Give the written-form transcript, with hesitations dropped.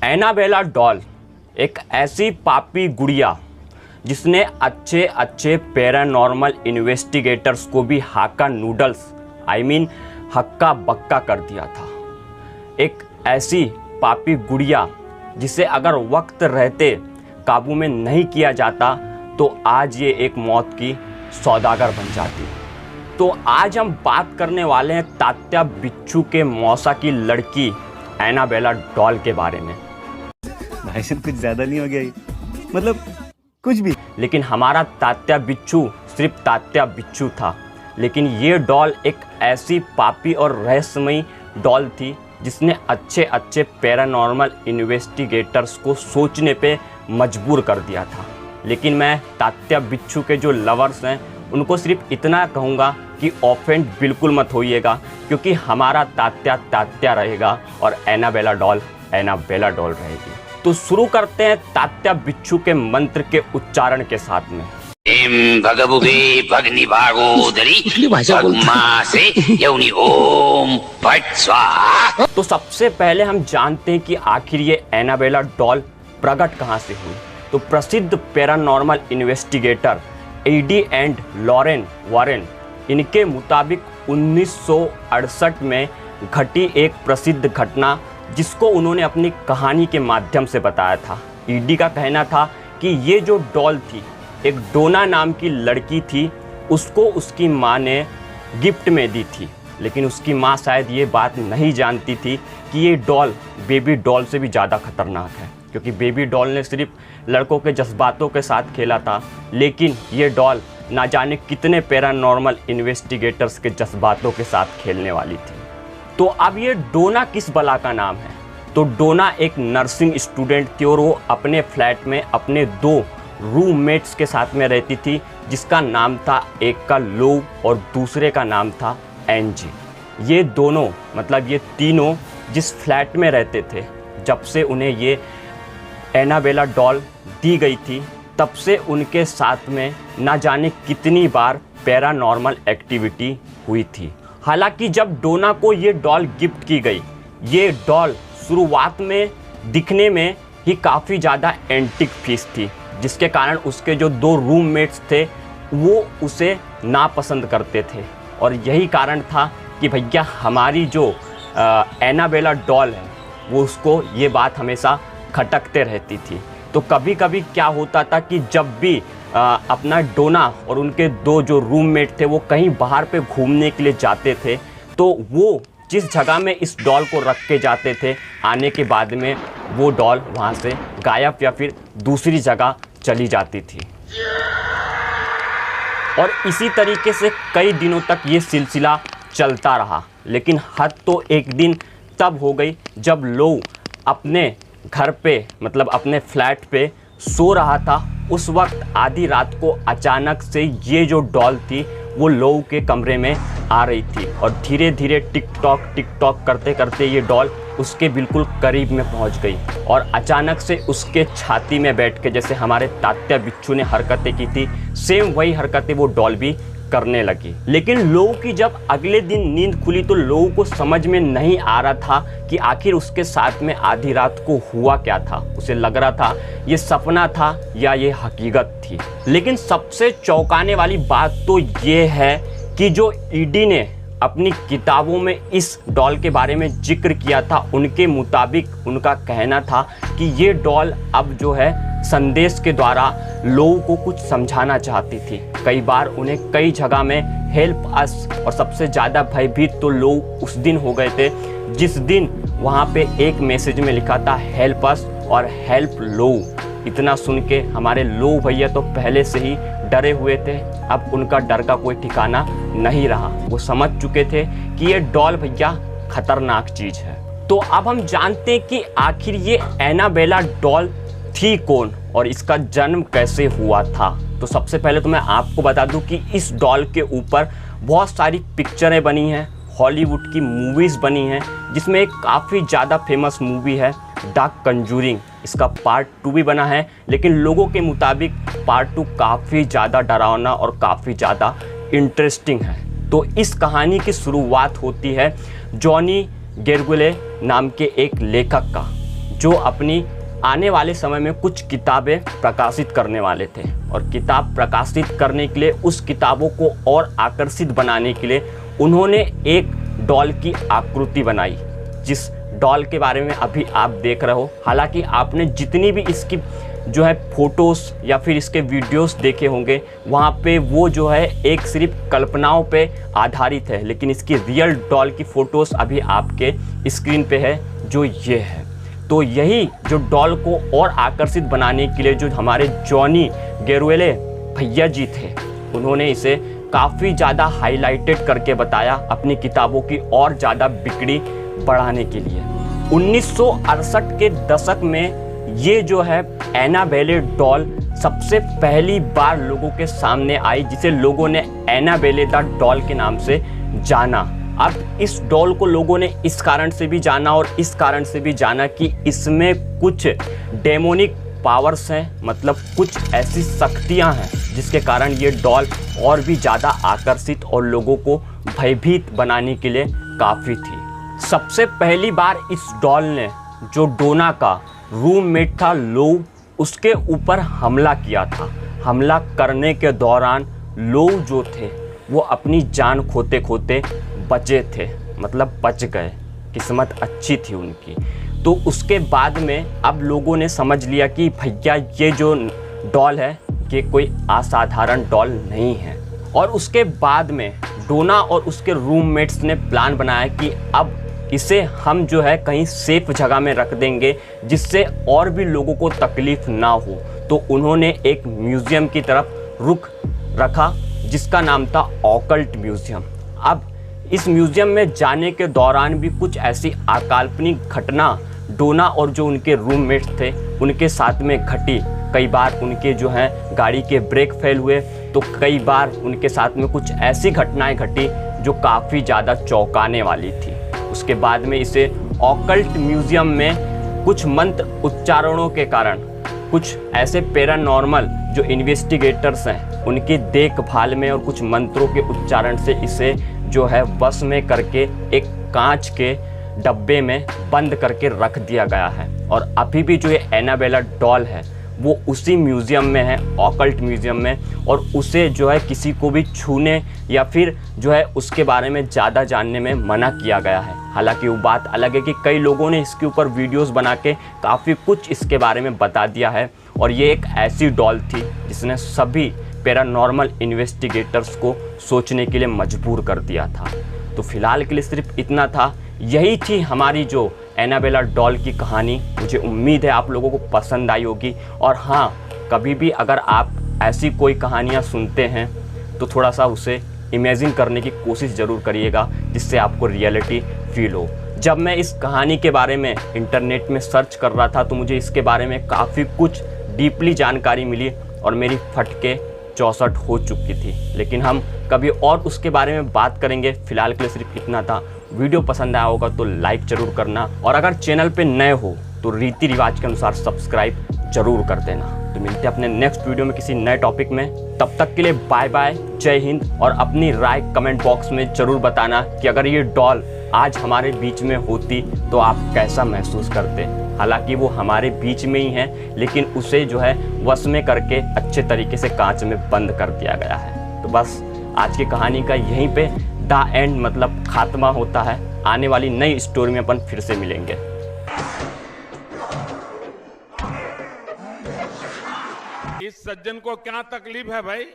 Annabelle doll एक ऐसी पापी गुड़िया जिसने अच्छे अच्छे पैरानॉर्मल इन्वेस्टिगेटर्स को भी हाका नूडल्स हक्का बक्का कर दिया था। एक ऐसी पापी गुड़िया जिसे अगर वक्त रहते काबू में नहीं किया जाता तो आज ये एक मौत की सौदागर बन जाती। तो आज हम बात करने वाले हैं तात्या बिच्छू के मौसा की लड़की एनाबेला डॉल के बारे में। भाई साहब कुछ ज़्यादा नहीं हो गया ये? मतलब कुछ भी। लेकिन हमारा तात्या बिच्छू सिर्फ तात्या बिच्छू था, लेकिन ये डॉल एक ऐसी पापी और रहस्यमयी डॉल थी जिसने अच्छे अच्छे पैरानॉर्मल इन्वेस्टिगेटर्स को सोचने पे मजबूर कर दिया था। लेकिन मैं तात्या बिच्छू के जो लवर्स हैं उनको सिर्फ इतना कहूँगा कि ऑफेंड बिल्कुल मत होइएगा, क्योंकि हमारा तात्या तात्या रहेगा और एनाबेला डॉल रहेगी। तो शुरू करते हैं तात्या बिच्छू के मंत्र के उच्चारण के साथ में। भगभुगे भगनि भागोदरी भगमासे यौनि ओम फट स्वाहा। तो सबसे पहले हम जानते हैं कि आखिर ये एनाबेला डॉल प्रकट कहाँ से हुई। तो प्रसिद्ध paranormal investigator Eddie and Lorraine Warren, इनके मुताबिक 1968 में घटी एक प्रसिद्ध घटना जिसको उन्होंने अपनी कहानी के माध्यम से बताया था। ईडी का कहना था कि ये जो डॉल थी एक डोना नाम की लड़की थी, उसको उसकी माँ ने गिफ्ट में दी थी। लेकिन उसकी माँ शायद ये बात नहीं जानती थी कि ये डॉल बेबी डॉल से भी ज़्यादा खतरनाक है, क्योंकि बेबी डॉल ने सिर्फ लड़कों के जज्बातों के साथ खेला था, लेकिन ये डॉल ना जाने कितने पैरानॉर्मल इन्वेस्टिगेटर्स के जज्बातों के साथ खेलने वाली थी। तो अब ये डोना किस बला का नाम है? तो डोना एक नर्सिंग स्टूडेंट थी और वो अपने फ्लैट में अपने 2 रूममेट्स के साथ में रहती थी, जिसका नाम था, एक का लो और दूसरे का नाम था एनजी। ये दोनों मतलब ये तीनों जिस फ्लैट में रहते थे, जब से उन्हें ये एनाबेला डॉल दी गई थी तब से उनके साथ में ना जाने कितनी बार पैरानॉर्मल एक्टिविटी हुई थी। हालांकि जब डोना को ये डॉल गिफ्ट की गई, ये डॉल शुरुआत में दिखने में ही काफ़ी ज़्यादा एंटिक पीस थी, जिसके कारण उसके जो 2 रूममेट्स थे वो उसे नापसंद करते थे। और यही कारण था कि भैया हमारी जो एनाबेला डॉल है वो उसको ये बात हमेशा खटकते रहती थी। तो कभी कभी क्या होता था कि जब भी अपना डोना और उनके 2 जो रूममेट थे वो कहीं बाहर पे घूमने के लिए जाते थे, तो वो जिस जगह में इस डॉल को रख के जाते थे, आने के बाद में वो डॉल वहाँ से गायब या फिर दूसरी जगह चली जाती थी। और इसी तरीके से कई दिनों तक ये सिलसिला चलता रहा। लेकिन हद तो एक दिन तब हो गई जब लो अपने घर पे मतलब अपने फ्लैट पे सो रहा था। उस वक्त आधी रात को अचानक से ये जो डॉल थी वो लो के कमरे में आ रही थी और धीरे धीरे टिक टॉक करते करते ये डॉल उसके बिल्कुल करीब में पहुंच गई और अचानक से उसके छाती में बैठ के जैसे हमारे तात्या बिच्छू ने हरकतें की थी, सेम वही हरकतें वो डॉल भी करने लगी। लेकिन लोगों की जब अगले दिन नींद खुली तो लोगों को समझ में नहीं आ रहा था कि आखिर उसके साथ में आधी रात को हुआ क्या था। उसे लग रहा था ये सपना था या ये हकीकत थी। लेकिन सबसे चौंकाने वाली बात तो ये है कि जो ईडी ने अपनी किताबों में इस डॉल के बारे में जिक्र किया था, उनके मुताबिक उनका कहना था कि ये डॉल अब जो है संदेश के द्वारा लोगों को कुछ समझाना चाहती थी। कई बार उन्हें कई जगह में हेल्प अस, और सबसे ज़्यादा भयभीत तो लोग उस दिन हो गए थे जिस दिन वहाँ पे एक मैसेज में लिखा था हेल्प अस और हेल्प लो। इतना सुन के हमारे लो भैया तो पहले से ही डरे हुए थे। अब उनका डर का कोई ठिकाना नहीं रहा। वो समझ चुके थे कि ये डॉल भैया खतरनाक चीज़ है। तो अब हम जानते हैं कि आखिर ये एनाबेला डॉल थी कौन और इसका जन्म कैसे हुआ था। तो सबसे पहले तो मैं आपको बता दूं कि इस डॉल के ऊपर बहुत सारी पिक्चरें बनी हैं, हॉलीवुड की मूवीज़ बनी हैं, जिसमें एक काफ़ी ज़्यादा फेमस मूवी है द कंजूरिंग। इसका पार्ट 2 भी बना है, लेकिन लोगों के मुताबिक पार्ट 2 काफ़ी ज़्यादा डरावना और काफ़ी ज़्यादा इंटरेस्टिंग है। तो इस कहानी की शुरुआत होती है जॉनी गेरगुले नाम के एक लेखक का, जो अपनी आने वाले समय में कुछ किताबें प्रकाशित करने वाले थे। और किताब प्रकाशित करने के लिए, उस किताबों को और आकर्षित बनाने के लिए उन्होंने एक डॉल की आकृति बनाई, जिस डॉल के बारे में अभी आप देख रहे हो। हालांकि आपने जितनी भी इसकी जो है फ़ोटोज़ या फिर इसके वीडियोस देखे होंगे, वहाँ पे वो जो है एक सिर्फ कल्पनाओं पे आधारित है, लेकिन इसकी रियल डॉल की फ़ोटोज़ अभी आपके स्क्रीन पे है, जो ये है। तो यही जो डॉल को और आकर्षित बनाने के लिए जो हमारे जॉनी गैरुएले भैया जी थे, उन्होंने इसे काफ़ी ज़्यादा हाईलाइटेड करके बताया अपनी किताबों की और ज़्यादा बिक्री बढ़ाने के लिए। 1968 के दशक में ये जो है एनाबेले डॉल सबसे पहली बार लोगों के सामने आई, जिसे लोगों ने एनाबेले द डॉल के नाम से जाना। अब इस डॉल को लोगों ने इस कारण से भी जाना और इस कारण से भी जाना कि इसमें कुछ डेमोनिक पावर्स हैं, मतलब कुछ ऐसी शक्तियां हैं जिसके कारण ये डॉल और भी ज़्यादा आकर्षित और लोगों को भयभीत बनाने के लिए काफ़ी थी। सबसे पहली बार इस डॉल ने जो डोना का रूममेट था लो, उसके ऊपर हमला किया था। हमला करने के दौरान लो जो थे वो अपनी जान खोते खोते बचे थे, मतलब बच गए, किस्मत अच्छी थी उनकी। तो उसके बाद में अब लोगों ने समझ लिया कि भैया ये जो डॉल है ये कोई असाधारण डॉल नहीं है। और उसके बाद में डोना और उसके रूममेट्स ने प्लान बनाया कि अब इसे हम जो है कहीं सेफ जगह में रख देंगे, जिससे और भी लोगों को तकलीफ़ ना हो। तो उन्होंने एक म्यूज़ियम की तरफ रुख रखा, जिसका नाम था ऑकल्ट म्यूज़ियम। अब इस म्यूज़ियम में जाने के दौरान भी कुछ ऐसी अकाल्पनिक घटना डोना और जो उनके रूममेट्स थे उनके साथ में घटी। कई बार उनके जो हैं गाड़ी के ब्रेक फेल हुए, तो कई बार उनके साथ में कुछ ऐसी घटनाएं घटी जो काफ़ी ज़्यादा चौंकाने वाली थी। उसके बाद में इसे ऑकल्ट म्यूज़ियम में कुछ मंत्र उच्चारणों के कारण, कुछ ऐसे पैरानॉर्मल जो इन्वेस्टिगेटर्स हैं उनकी देखभाल में और कुछ मंत्रों के उच्चारण से इसे जो है वश में करके एक कांच के डब्बे में बंद करके रख दिया गया है। और अभी भी जो ये एनाबेला डॉल है वो उसी म्यूज़ियम में है, ऑकल्ट म्यूज़ियम में, और उसे जो है किसी को भी छूने या फिर जो है उसके बारे में ज़्यादा जानने में मना किया गया है। हालांकि वो बात अलग है कि कई लोगों ने इसके ऊपर वीडियोस बना के काफ़ी कुछ इसके बारे में बता दिया है। और ये एक ऐसी डॉल थी जिसने सभी पैरानॉर्मल इन्वेस्टिगेटर्स को सोचने के लिए मजबूर कर दिया था। तो फिलहाल के लिए सिर्फ इतना था। यही थी हमारी जो एनाबेला डॉल की कहानी। मुझे उम्मीद है आप लोगों को पसंद आई होगी। और हाँ, कभी भी अगर आप ऐसी कोई कहानियाँ सुनते हैं तो थोड़ा सा उसे इमेजिन करने की कोशिश ज़रूर करिएगा, जिससे आपको रियलिटी फील हो। जब मैं इस कहानी के बारे में इंटरनेट में सर्च कर रहा था तो मुझे इसके बारे में काफ़ी कुछ डीपली जानकारी मिली और मेरी फटके 64 हो चुकी थी। लेकिन हम कभी और उसके बारे में बात करेंगे। फिलहाल के लिए सिर्फ इतना था। वीडियो पसंद आया होगा तो लाइक ज़रूर करना, और अगर चैनल पे नए हो तो रीति रिवाज के अनुसार सब्सक्राइब जरूर कर देना। तो मिलते हैं अपने नेक्स्ट वीडियो में किसी नए टॉपिक में। तब तक के लिए बाय बाय, जय हिंद। और अपनी राय कमेंट बॉक्स में ज़रूर बताना कि अगर ये डॉल आज हमारे बीच में होती तो आप कैसा महसूस करते। हालांकि वो हमारे बीच में ही है, लेकिन उसे जो है वश में करके अच्छे तरीके से कांच में बंद कर दिया गया है। तो बस आज की कहानी का यहीं पे द एंड, मतलब खात्मा होता है। आने वाली नई स्टोरी में अपन फिर से मिलेंगे। इस सज्जन को क्या तकलीफ है भाई?